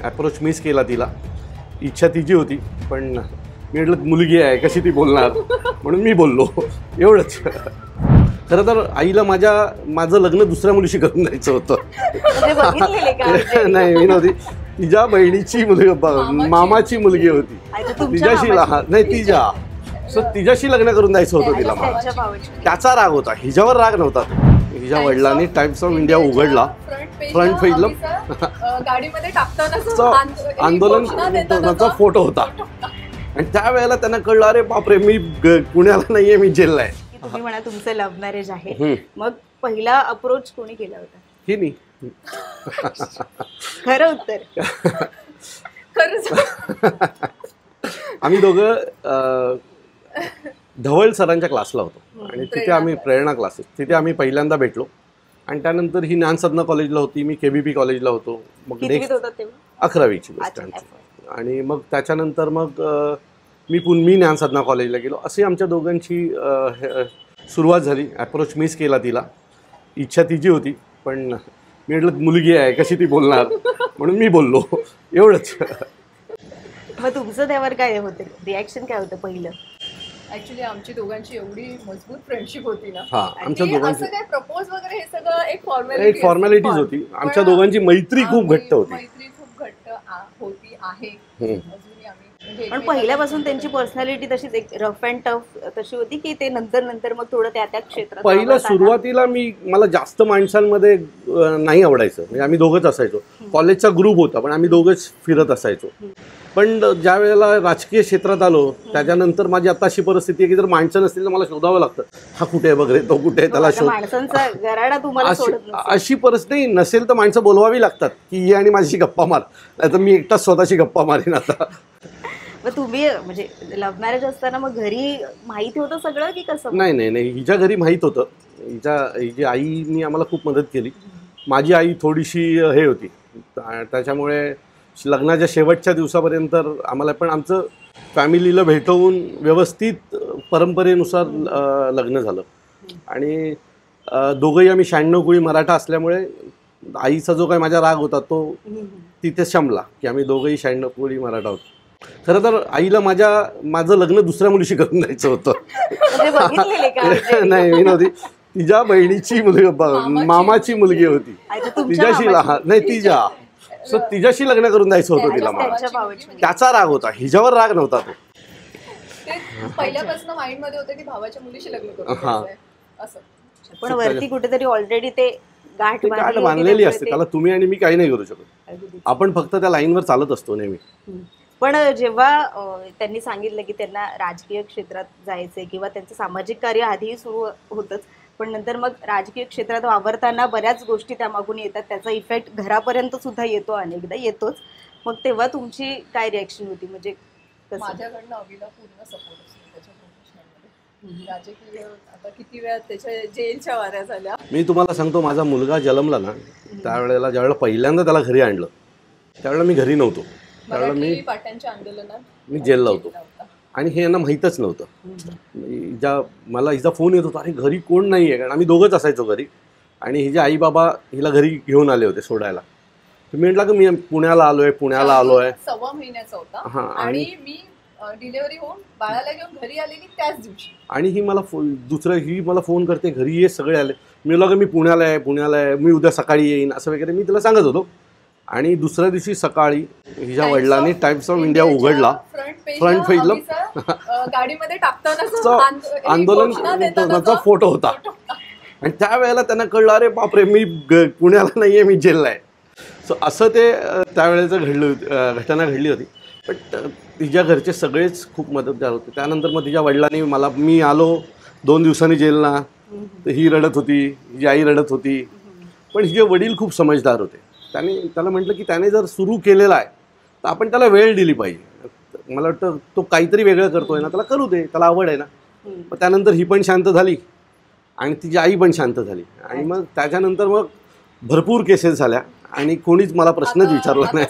Approach miss केला तिला. इच्छा तिची होती, पण मी म्हटलं मुलगी आहे कशी ती बोलणार, म्हणून मी बोललो एवढंच. खरं तर आईला माझं लग्न दुसऱ्या मुलीशी करून द्यायचं होतं. नाही, मी नव्हती, तिच्या बहिणीची मुलगी, मामाची मुलगी होती, तिच्याशी लहान नाही तिच्या, सो तिच्याशी लग्न करून द्यायचं होतं तिला. मला त्याचा राग होता, हिच्यावर राग नव्हता. हिच्या वडिलांनी टाइम्स ऑफ इंडिया उघडला, फ्रंट पेजला आंदोलनाचा फोटो होता, आणि त्यावेळेला त्यांना कळलं अरे बापरे मी पुण्याला नाहीये, मी जेलला आहे. तुम्ही म्हणा तुमचं लव्ह मॅरेज आहे, मग पहिला अप्रोच कोणी केला होता? ही नाही. खरं उत्तर आम्ही दोघं धवळ सरांच्या क्लासला होतो, आणि तिथे आम्ही प्रेरणा क्लासेस, तिथे आम्ही पहिल्यांदा भेटलो. आणि त्यानंतर ही ज्ञानसाधना कॉलेजला होती, मी KBP कॉलेजला होतो. मग 11वीची गोष्ट. आणि मग त्याच्यानंतर मग मी ज्ञानसाधना कॉलेजला गेलो. अशी आमच्या दोघांची सुरुवात झाली. ॲप्रोच मिस केला तिला. इच्छा तिची होती, पण मी म्हटलं मुलगी आहे कशी ती बोलणार, म्हणून मी बोललो एवढंच. मग तुमचं त्यावर काय होतं, रिॲक्शन काय होतं पहिलं? ऍक्च्युली आमची दोघांची एवढी मजबूत फ्रेंडशिप होती ना, आमच्या दोघांची असं काय प्रपोज वगैरे हे सगळं एक फॉर्मॅलिटीज होती. आमच्या दोघांची मैत्री खूप घट्ट होती. मैत्री खूप घट्ट होती आहे अजूनही. आम्ही पण पहिल्यापासून त्यांची पर्सनॅलिटी तशीच एक रफ अँड टफ तशी होती की ते नंतर मग थोडं त्या क्षेत्रात? पहिलं सुरुवातीला मला जास्त माणसांमध्ये नाही आवडायचं. म्हणजे आम्ही दोघंच असायचो. कॉलेजचा ग्रुप होता, पण आम्ही दोघंच फिरत असायचो. पण ज्या वेळेला राजकीय क्षेत्रात आलो त्याच्यानंतर माझी आता अशी परिस्थिती आहे की जर माणसं नसतील तर मला शोधावं लागतं, हा कुठे वगैरे, तो कुठे, त्याला अशी परिस्थिती नसेल तर माणसं बोलवावी लागतात की ये आणि माझी गप्पा मार, नाही तर मी एकटाच स्वतःची गप्पा मारीन आता. मग तुम्ही म्हणजे लव्ह मॅरेज असताना मग घरी माहिती होतं सगळं की कसं? नाही, हिच्या घरी माहीत होतं. हिची आईनी आम्हाला खूप मदत केली. माझी आई थोडीशी हे होती, त्याच्यामुळे लग्नाच्या शेवटच्या दिवसापर्यंत आम्हाला पण आमचं फॅमिलीला भेटवून व्यवस्थित परंपरेनुसार लग्न झालं. आणि दोघंही आम्ही 96 कुळी मराठा असल्यामुळे आईचा जो काही माझा राग होता तो तिथे शमला की आम्ही दोघंही 96 कुळी मराठा होतो. खरं तर आईला माझं लग्न दुसऱ्या मुलीशी करून द्यायचं होतं. नाही, मी नव्हती, तिच्या बहिणीची मुलगी, मामाची मुलगी होती, तिच्याशी लहान नाही तिच्या, सो तिच्याशी लग्न करून द्यायचं होतं तिला. मला त्याचा राग होता, हिच्यावर राग नव्हता. तो पहिल्यापासून माइंड मध्ये होतं की भावाच्या मुलीशी लग्न करून असं. पण वरती कुठेतरी ऑलरेडी ते गाठ बांधलेली असते त्याला. तुम्ही आणि मी काही नाही करू शकत, आपण फक्त त्या लाईनवर चालत असतो नेहमी. पण जेव्हा त्यांनी सांगितलं की त्यांना राजकीय क्षेत्रात जायचंय किंवा त्यांचं सामाजिक कार्य आधीही सुरू होतंच, पण नंतर मग राजकीय क्षेत्रात वावरताना बऱ्याच गोष्टी त्यामागून येतात, त्याचा इफेक्ट घरापर्यंत सुद्धा येतो, अनेकदा येतोच. मग तेव्हा तुमची काय रिॲक्शन होती? म्हणजे माझ्याकडनं अविला पूर्ण सपोर्ट असतो त्याच्या प्रोफेशनलमध्ये. राजकीय आता किती वेळा त्याच्या जेलच्या वाऱ्या झाल्या. मी तुम्हाला सांगतो, माझा मुलगा जन्मला ना त्यावेळेला, ज्यावेळेला पहिल्यांदा त्याला घरी आणलं त्यावेळेला मी घरी नव्हतो. त्यावेळेला मी जेलला होतो, आणि हे यांना माहीतच नव्हतं. मला हिचा फोन येत होता, अरे घरी कोण नाही आहे, कारण आम्ही दोघंच असायचो घरी. आणि हिचे आई बाबा हिला घरी घेऊन आले होते सोडायला. मी म्हटलं की मी पुण्याला आलोय 6 महिन्याचा होता, आणि मी डिलिव्हरी होऊन बाळाला घेऊन घरी आलेली त्याच दिवशी. आणि ही मला फोन करते, घरी ये, सगळे आले. मी म्हटलं की मी पुण्याला आहे, मी उद्या सकाळी येईन असं वगैरे मी तिला सांगत होतो. आणि दुसऱ्या दिवशी सकाळी हिच्या वडिलांनी टाइम्स ऑफ इंडिया उघडला, फ्रंट पेजला आंदोलनाचा फोटो होता, आणि त्यावेळेला त्यांना कळलं अरे बापरे मी पुण्याला नाहीये, मी जेलला आहे. सो असं ते त्यावेळेचं घटना घडली होती. पण तिच्या घरचे सगळेच खूप मदतगार होते. त्यानंतर मग तिच्या वडिलांनी मी आलो 2 दिवसांनी जेलला, तर ही रडत होती, हिची आई रडत होती. पण हिचे वडील खूप समजदार होते. त्याला म्हटलं की त्याने जर सुरू केलेला आहे तर आपण त्याला वेळ दिली पाहिजे. मला वाटतं तो काहीतरी वेगळं करतोय ना, त्याला करू दे, त्याला आवड आहे ना. मग त्यानंतर ही पण शांत झाली आणि तिची आई पण शांत झाली. आणि मग त्याच्यानंतर मग भरपूर केसेस झाल्या आणि कोणीच मला प्रश्नच विचारला नाही.